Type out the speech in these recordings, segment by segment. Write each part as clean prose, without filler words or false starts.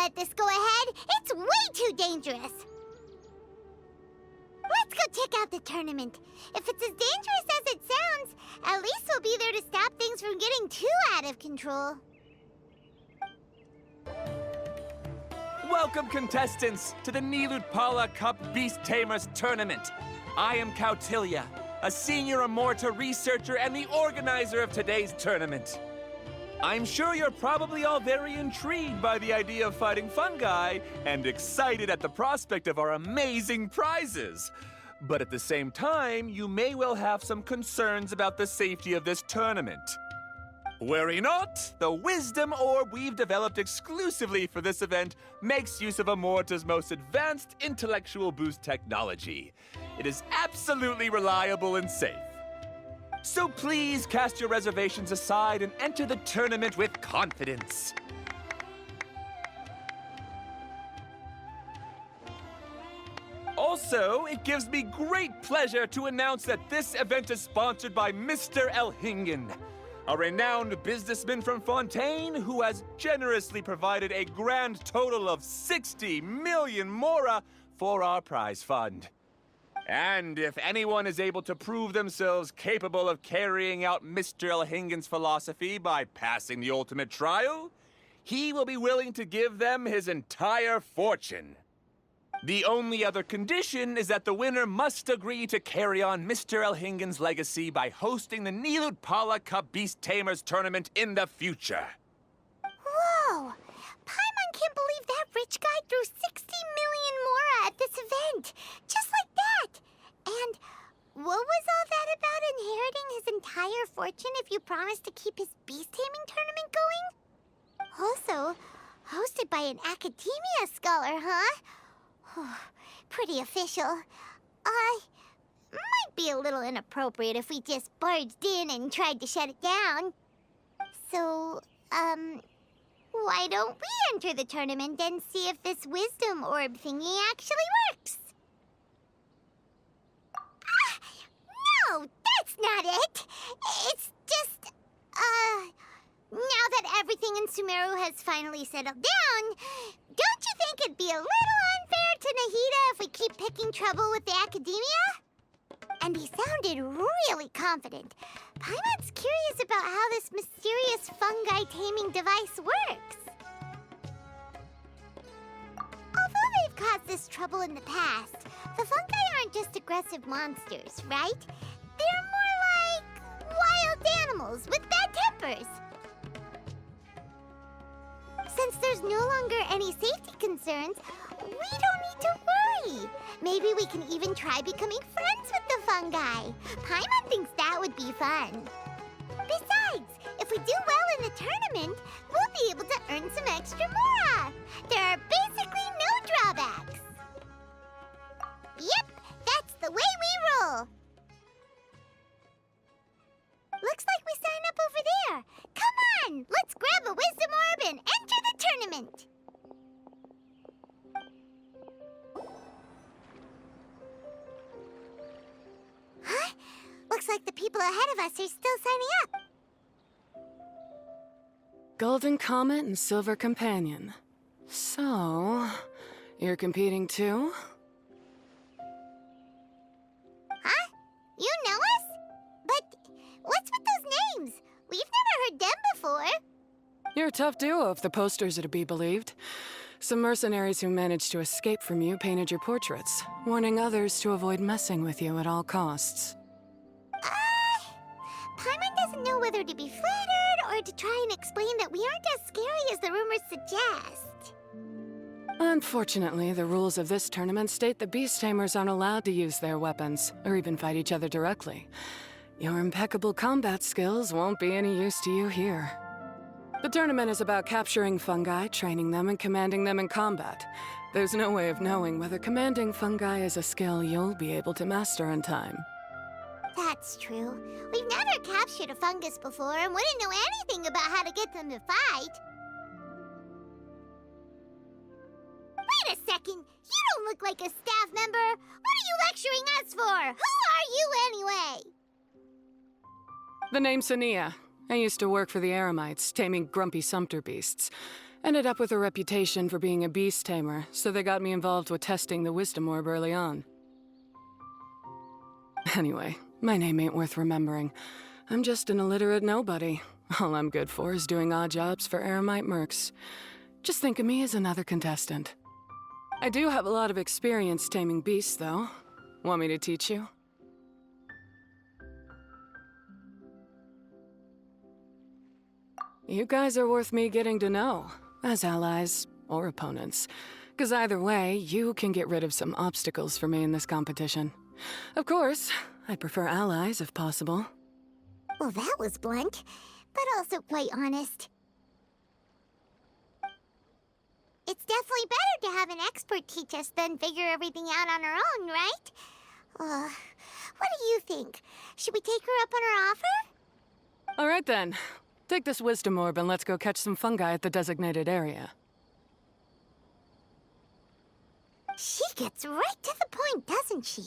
let this go ahead. It's way too dangerous. Let's go check out the tournament. If it's as dangerous as it sounds, at least we'll be there to stop things from getting too out of control. Welcome, contestants, to the Nilutpala Cup Beast Tamers Tournament. I am Kautilya, a senior Amorta researcher and the organizer of today's tournament. I'm sure you're probably all very intrigued by the idea of fighting fungi and excited at the prospect of our amazing prizes. But at the same time, you may well have some concerns about the safety of this tournament. Worry not! The wisdom orb we've developed exclusively for this event makes use of Amorta's most advanced intellectual boost technology. It is absolutely reliable and safe. So please cast your reservations aside and enter the tournament with confidence. Also, it gives me great pleasure to announce that this event is sponsored by Mr. Elhingen, a renowned businessman from Fontaine who has generously provided a grand total of 60 million mora for our prize fund. And if anyone is able to prove themselves capable of carrying out Mr. Elhingen's philosophy by passing the ultimate trial, he will be willing to give them his entire fortune. The only other condition is that the winner must agree to carry on Mr. Elhingen's legacy by hosting the Nilutpala Cup Beast Tamers Tournament in the future. Whoa! Paimon can't believe that rich guy threw 60 million mora at this event. Just like that. And what was all that about inheriting his entire fortune if you promised to keep his beast taming tournament going? Also, hosted by an academia scholar, huh? Pretty official. Might be a little inappropriate if we just barged in and tried to shut it down. So, why don't we enter the tournament and see if this wisdom orb thingy actually works? No, that's not it! It's just, now that everything in Sumeru has finally settled down, don't you think it'd be a little unfair to Nahida if we keep picking trouble with the academia? And he sounded really confident. Paimon's curious about how this mysterious fungi taming device works. Although they've caused this trouble in the past, the fungi aren't just aggressive monsters, right? They're more like wild animals with bad tempers. Since there's no longer any safety concerns, we don't need to worry. Maybe we can even try becoming friends with the fungi. Paimon thinks that would be fun. Besides, if we do well in the tournament, we'll be able to earn some extra mora. There are basically no drawbacks. Yep, that's the way we roll. Looks like we sign up over there. Come on, let's grab a wisdom orb and enter the tournament. Huh? Looks like the people ahead of us are still signing up. Golden Comet and Silver Companion. So, you're competing too? Huh? You know us? But what's with those names? We've never heard them before. You're a tough duo if the posters are to be believed. Some mercenaries who managed to escape from you painted your portraits, warning others to avoid messing with you at all costs. Paimon doesn't know whether to be flattered or to try and explain that we aren't as scary as the rumors suggest. Unfortunately, the rules of this tournament state the beast tamers aren't allowed to use their weapons, or even fight each other directly. Your impeccable combat skills won't be any use to you here. The tournament is about capturing fungi, training them, and commanding them in combat. There's no way of knowing whether commanding fungi is a skill you'll be able to master in time. That's true. We've never captured a fungus before and wouldn't know anything about how to get them to fight. Wait a second! You don't look like a staff member! What are you lecturing us for? Who are you anyway? The name's Sania. I used to work for the Eremites, taming grumpy sumpter beasts. Ended up with a reputation for being a beast tamer, so they got me involved with testing the wisdom orb early on. Anyway, my name ain't worth remembering. I'm just an illiterate nobody. All I'm good for is doing odd jobs for Eremite mercs. Just think of me as another contestant. I do have a lot of experience taming beasts, though. Want me to teach you? You guys are worth me getting to know, as allies or opponents. 'Cause either way, you can get rid of some obstacles for me in this competition. Of course, I prefer allies if possible. Well, that was blunt, but also quite honest. It's definitely better to have an expert teach us than figure everything out on our own, right? What do you think? Should we take her up on her offer? All right then. Take this wisdom orb and let's go catch some fungi at the designated area. She gets right to the point, doesn't she?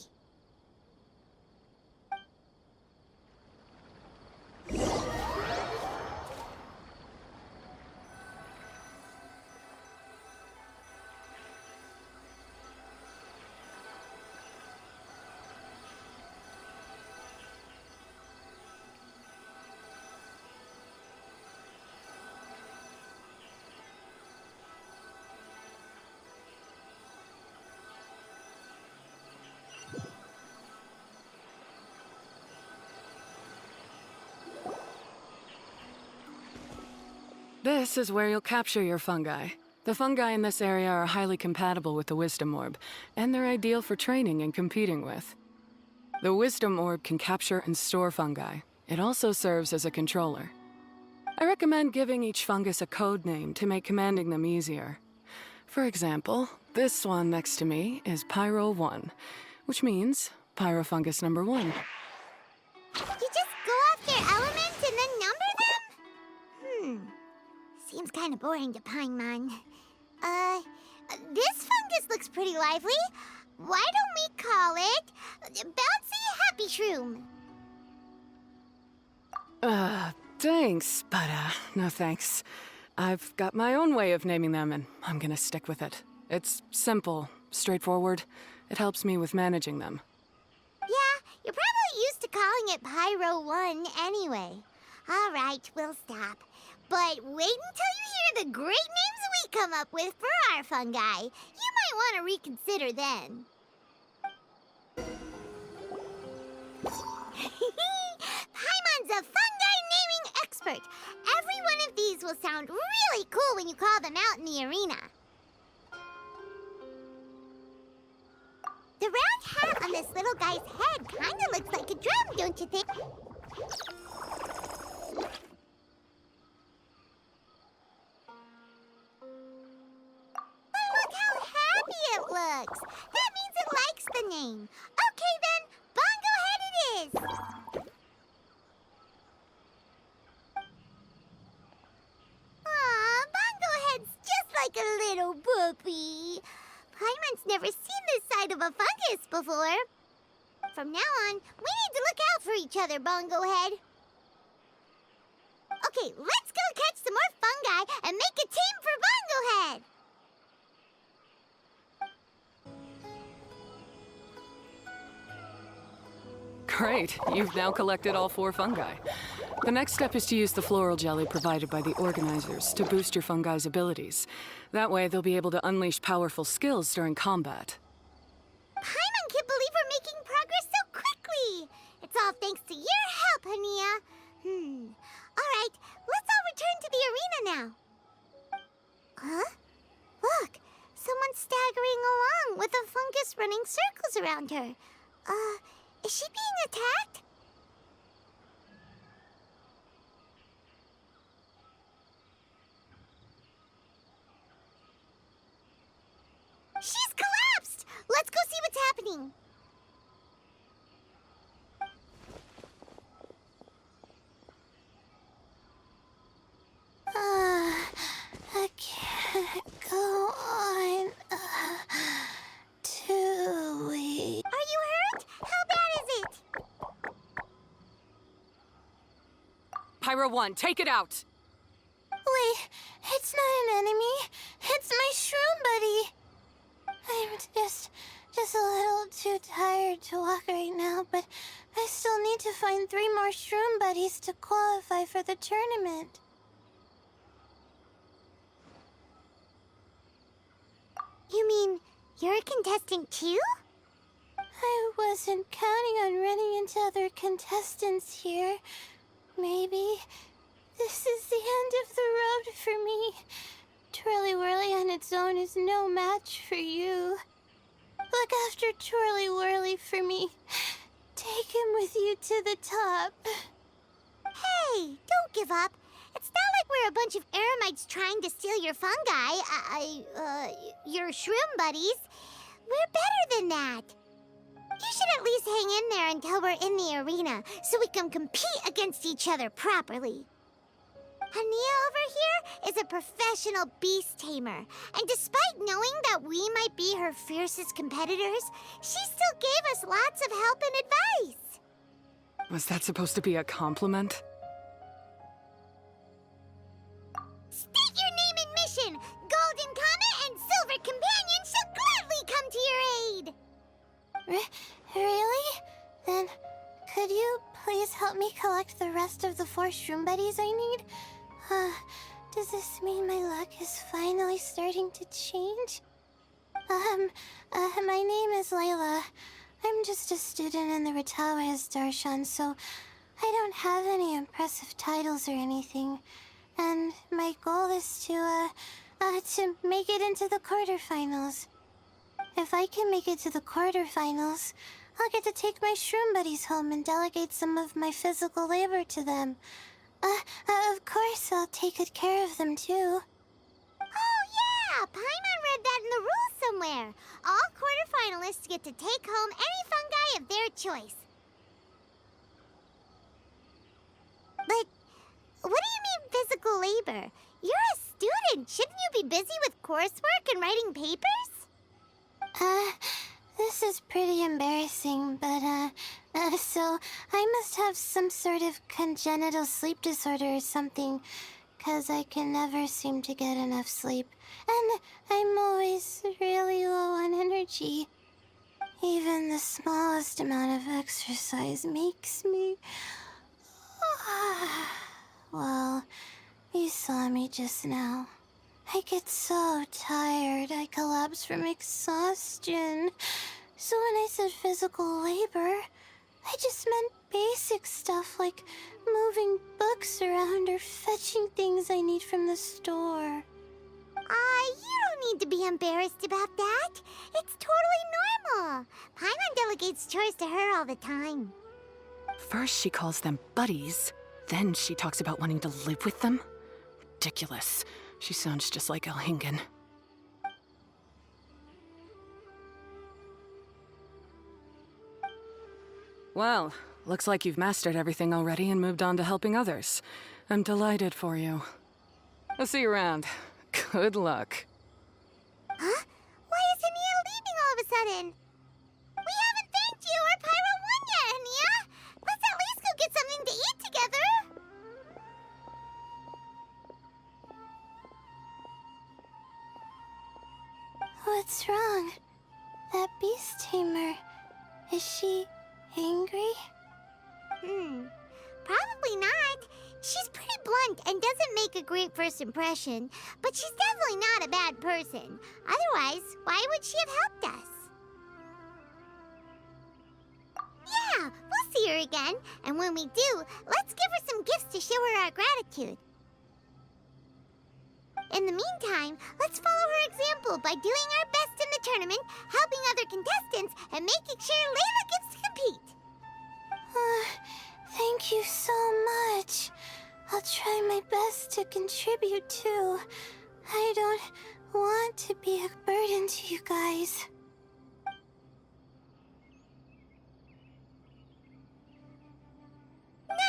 This is where you'll capture your fungi. The fungi in this area are highly compatible with the wisdom orb, and they're ideal for training and competing with. The wisdom orb can capture and store fungi. It also serves as a controller. I recommend giving each fungus a code name to make commanding them easier. For example, this one next to me is Pyro 1, which means Pyrofungus number 1. You just go off their elements and then number them? Seems kind of boring to Paimon. This fungus looks pretty lively. Why don't we call it Bouncy Happy Shroom? Thanks, but no thanks. I've got my own way of naming them, and I'm gonna stick with it. It's simple, straightforward. It helps me with managing them. Yeah, you're probably used to calling it Pyro 1 anyway. All right, we'll stop. But wait until you hear the great names we come up with for our fungi. You might want to reconsider then. Paimon's a fungi naming expert. Every one of these will sound really cool when you call them out in the arena. The round hat on this little guy's head kind of looks like a drum, don't you think? Look how happy it looks. That means it likes the name. Okay then, Bongo Head it is. Aw, Bongo Head's just like a little puppy. Paimon's never seen this side of a fungus before. From now on, we need to look out for each other, Bongo Head. Okay, let's go catch some more fungi and make a team for Bongo Head. Great, you've now collected all 4 fungi. The next step is to use the floral jelly provided by the organizers to boost your fungi's abilities. That way, they'll be able to unleash powerful skills during combat. Paimon can't believe we're making progress so quickly. It's all thanks to your help, Hania. All right, let's all return to the arena now. Huh? Look, someone's staggering along with a fungus running circles around her. Is she being attacked? She's collapsed! Let's go see what's happening. I can't go on too late. Are you hurt? How bad is it? Pyro 1, take it out! Wait, it's not an enemy. It's my shroom buddy. I'm just a little too tired to walk right now, but I still need to find 3 more shroom buddies to qualify for the tournament. You mean you're a contestant too? I wasn't counting on running into other contestants here. Maybe this is the end of the road for me. Twirly Whirly on its own is no match for you. Look after Twirly Whirly for me. Take him with you to the top. Hey, don't give up. It's not like we're a bunch of eremites trying to steal your fungi. Your shroom buddies. We're better than that. You should at least hang in there until we're in the arena, so we can compete against each other properly. Hania over here is a professional beast tamer, and despite knowing that we might be her fiercest competitors, she still gave us lots of help and advice. Was that supposed to be a compliment? State your name and mission! Golden Comet and Silver Companion shall gladly come to your aid! Really? Then, could you please help me collect the rest of the 4 shroom buddies I need? Does this mean my luck is finally starting to change? My name is Layla. I'm just a student in the Ratawa's Darshan, so I don't have any impressive titles or anything. And my goal is to make it into the quarterfinals. If I can make it to the quarterfinals, I'll get to take my shroom buddies home and delegate some of my physical labor to them. Of course, I'll take good care of them, too. Oh, yeah! Paimon read that in the rules somewhere. All quarterfinalists get to take home any fungi of their choice. But what do you mean physical labor? You're a student. Shouldn't you be busy with coursework and writing papers? This is pretty embarrassing, but, so I must have some sort of congenital sleep disorder or something, 'cause I can never seem to get enough sleep, and I'm always really low on energy. Even the smallest amount of exercise makes me... Well, you saw me just now. I get so tired, I collapse from exhaustion. So when I said physical labor, I just meant basic stuff like moving books around or fetching things I need from the store. You don't need to be embarrassed about that. It's totally normal. Paimon delegates chores to her all the time. First she calls them buddies, then she talks about wanting to live with them? Ridiculous. She sounds just like Elhingen. Well, looks like you've mastered everything already and moved on to helping others. I'm delighted for you. I'll see you around. Good luck. Huh? Why is Hania leaving all of a sudden? We haven't thanked you or Pyro won yet, Hania! Let's at least go get something to eat together! What's wrong? That beast tamer, is she angry? Probably not. She's pretty blunt and doesn't make a great first impression, but she's definitely not a bad person. Otherwise, why would she have helped us? Yeah, we'll see her again, and when we do, let's give her some gifts to show her our gratitude. In the meantime, let's follow her example by doing our best in the tournament, helping other contestants, and making sure Layla gets to compete. Thank you so much. I'll try my best to contribute too. I don't want to be a burden to you guys.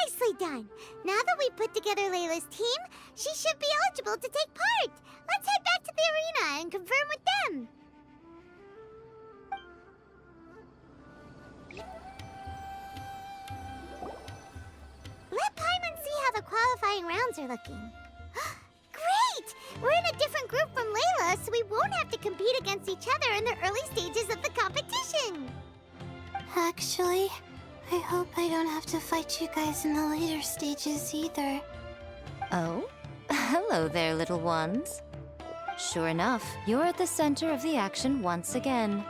Nicely done. Now that we've put together Layla's team, she should be eligible to take part. Let's head back to the arena and confirm with them. Let Paimon see how the qualifying rounds are looking. We're in a different group from Layla, so we won't have to compete against each other in the early stages of the competition. Actually, I hope I don't have to fight you guys in the later stages either. Oh? Hello there, little ones. Sure enough, you're at the center of the action once again.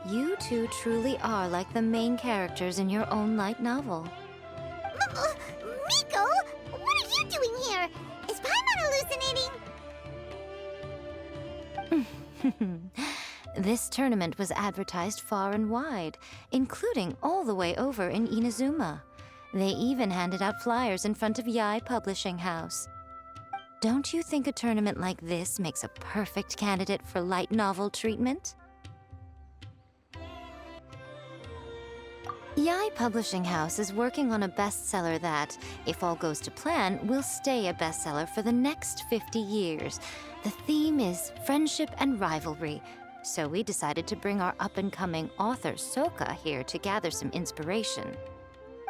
You two truly are like the main characters in your own light novel. Miko, what are you doing here? Is Paimon hallucinating? This tournament was advertised far and wide, including all the way over in Inazuma. They even handed out flyers in front of Yae Publishing House. Don't you think a tournament like this makes a perfect candidate for light novel treatment? Yae Publishing House is working on a bestseller that, if all goes to plan, will stay a bestseller for the next 50 years. The theme is friendship and rivalry, so we decided to bring our up-and-coming author Soka here to gather some inspiration.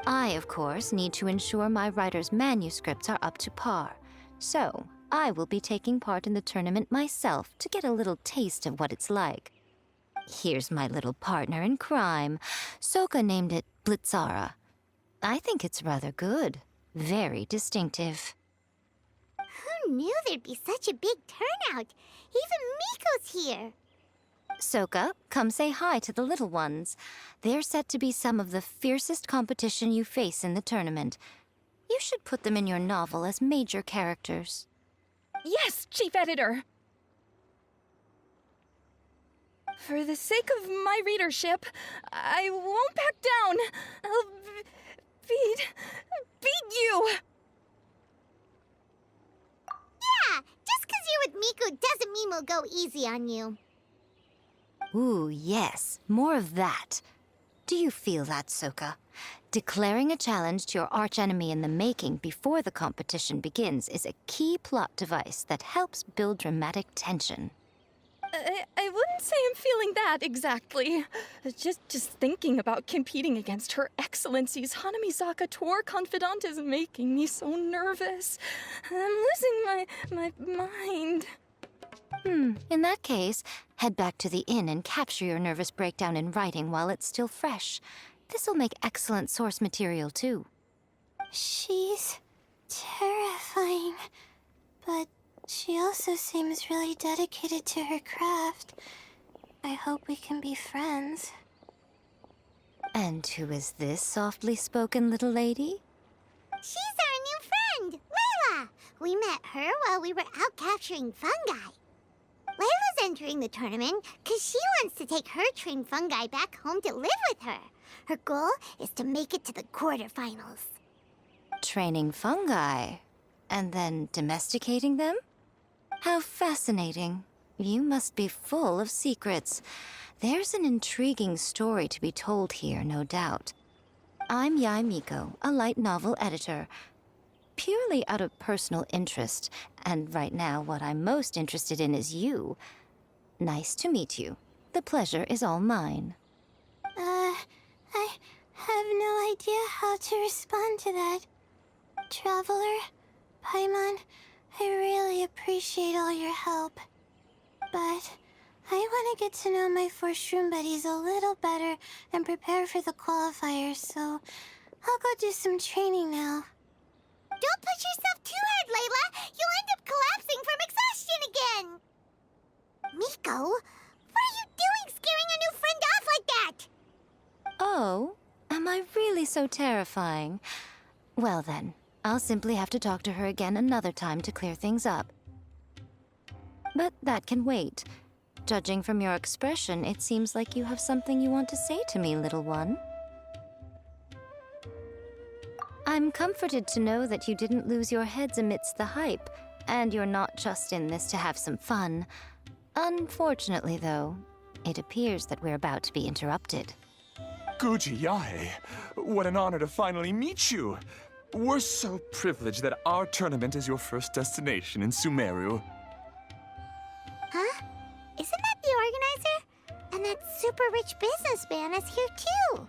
I, of course, need to ensure my writer's manuscripts are up to par. So, I will be taking part in the tournament myself to get a little taste of what it's like. Here's my little partner in crime. Soka named it Blitzara. I think it's rather good. Very distinctive. Who knew there'd be such a big turnout? Even Miko's here. Soka, come say hi to the little ones. They're set to be some of the fiercest competition you face in the tournament. You should put them in your novel as major characters. Yes, Chief Editor! For the sake of my readership, I won't back down. I'll beat you! Yeah, just 'cause you're with Miko doesn't mean we'll go easy on you. Ooh, yes. More of that. Do you feel that, Soka? Declaring a challenge to your archenemy in the making before the competition begins is a key plot device that helps build dramatic tension. I wouldn't say I'm feeling that exactly. Just thinking about competing against Her Excellency's Hanamizaka tour confidant is making me so nervous. I'm losing my mind. In that case, head back to the inn and capture your nervous breakdown in writing while it's still fresh. This'll make excellent source material, too. She's terrifying, but she also seems really dedicated to her craft. I hope we can be friends. And who is this softly spoken little lady? She's our new friend, Layla. We met her while we were out capturing fungi. Layla's entering the tournament because she wants to take her trained fungi back home to live with her. Her goal is to make it to the quarterfinals. Training fungi, and then domesticating them? How fascinating. You must be full of secrets. There's an intriguing story to be told here, no doubt. I'm Yae Miko, a light novel editor. Purely out of personal interest, and right now what I'm most interested in is you. Nice to meet you. The pleasure is all mine. I have no idea how to respond to that. Traveler, Paimon, I really appreciate all your help. But I want to get to know my 4 shroom buddies a little better and prepare for the qualifiers, so I'll go do some training now. Don't push yourself too hard, Layla. You'll end up collapsing from exhaustion again. Miko, what are you doing scaring a new friend off like that? Oh, am I really so terrifying? Well then, I'll simply have to talk to her again another time to clear things up. But that can wait. Judging from your expression, it seems like you have something you want to say to me, little one. I'm comforted to know that you didn't lose your heads amidst the hype, and you're not just in this to have some fun. Unfortunately, though, it appears that we're about to be interrupted. Guji Yae, what an honor to finally meet you. We're so privileged that our tournament is your first destination in Sumeru. Huh? Isn't that the organizer? And that super rich businessman is here too.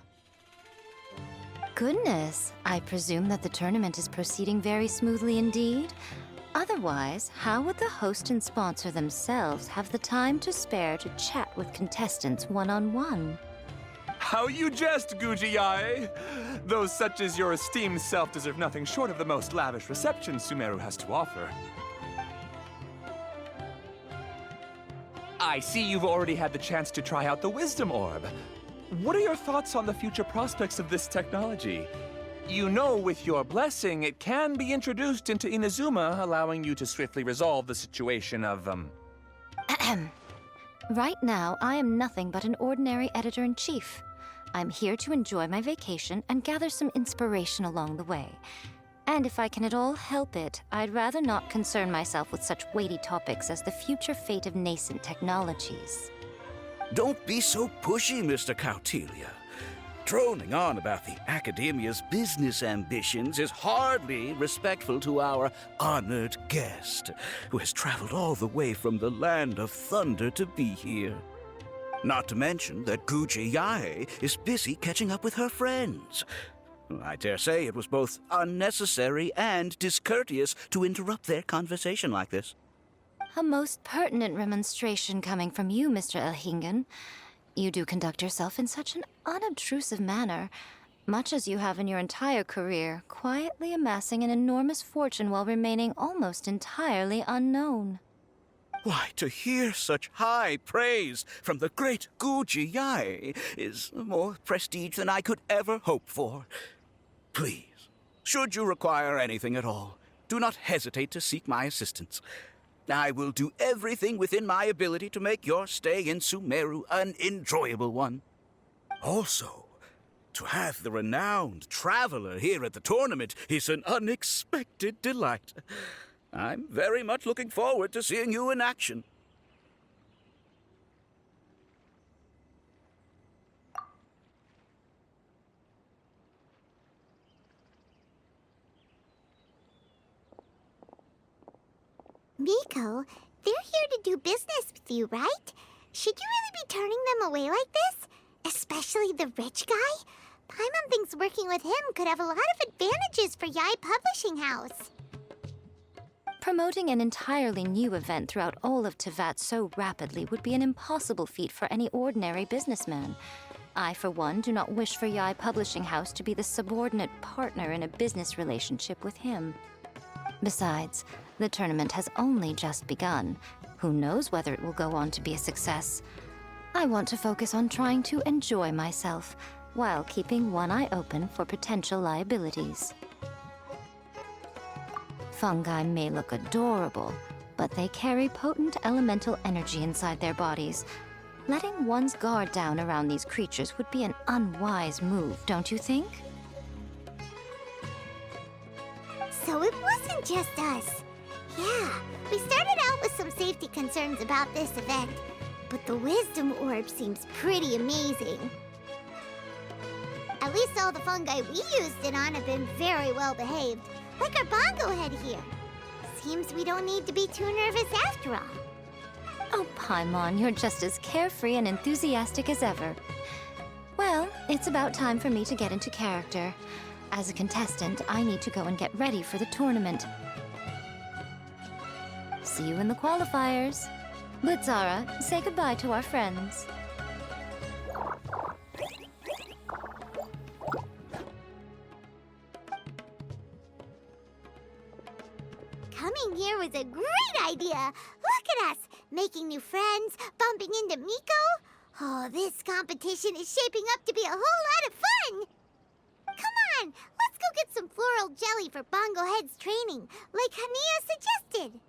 Goodness, I presume that the tournament is proceeding very smoothly indeed. Otherwise, how would the host and sponsor themselves have the time to spare to chat with contestants one-on-one? How you jest, Guji Yae! Those such as your esteemed self deserve nothing short of the most lavish reception Sumeru has to offer. I see you've already had the chance to try out the Wisdom Orb. What are your thoughts on the future prospects of this technology? You know, with your blessing, it can be introduced into Inazuma, allowing you to swiftly resolve the situation of, Right now, I am nothing but an ordinary editor-in-chief. I'm here to enjoy my vacation and gather some inspiration along the way. And if I can at all help it, I'd rather not concern myself with such weighty topics as the future fate of nascent technologies. Don't be so pushy, Mr. Kautelia. Droning on about the Academia's business ambitions is hardly respectful to our honored guest, who has traveled all the way from the land of thunder to be here. Not to mention that Guji Yae is busy catching up with her friends. I dare say it was both unnecessary and discourteous to interrupt their conversation like this. A most pertinent remonstration coming from you, Mr. Elhingen. You do conduct yourself in such an unobtrusive manner, much as you have in your entire career, quietly amassing an enormous fortune while remaining almost entirely unknown. Why, to hear such high praise from the great Guji Yae is more prestige than I could ever hope for. Please, should you require anything at all, do not hesitate to seek my assistance. I will do everything within my ability to make your stay in Sumeru an enjoyable one. Also, to have the renowned traveler here at the tournament is an unexpected delight. I'm very much looking forward to seeing you in action. Miko, they're here to do business with you, right? Should you really be turning them away like this? Especially the rich guy? Paimon thinks working with him could have a lot of advantages for Yae Publishing House. Promoting an entirely new event throughout all of Teyvat so rapidly would be an impossible feat for any ordinary businessman. I, for one, do not wish for Yae Publishing House to be the subordinate partner in a business relationship with him. Besides, the tournament has only just begun. Who knows whether it will go on to be a success? I want to focus on trying to enjoy myself, while keeping one eye open for potential liabilities. Fungi may look adorable, but they carry potent elemental energy inside their bodies. Letting one's guard down around these creatures would be an unwise move, don't you think? So it wasn't just us. Yeah, we started out with some safety concerns about this event, but the Wisdom Orb seems pretty amazing. At least all the fungi we used it on have been very well behaved, like our bongo head here. Seems we don't need to be too nervous after all. Oh, Paimon, you're just as carefree and enthusiastic as ever. Well, it's about time for me to get into character. As a contestant, I need to go and get ready for the tournament. See you in the qualifiers. Blitzara, say goodbye to our friends. Coming here was a great idea. Look at us, making new friends, bumping into Miko. Oh, this competition is shaping up to be a whole lot of fun. Come on, let's go get some floral jelly for Bongo Head's training, like Hania suggested.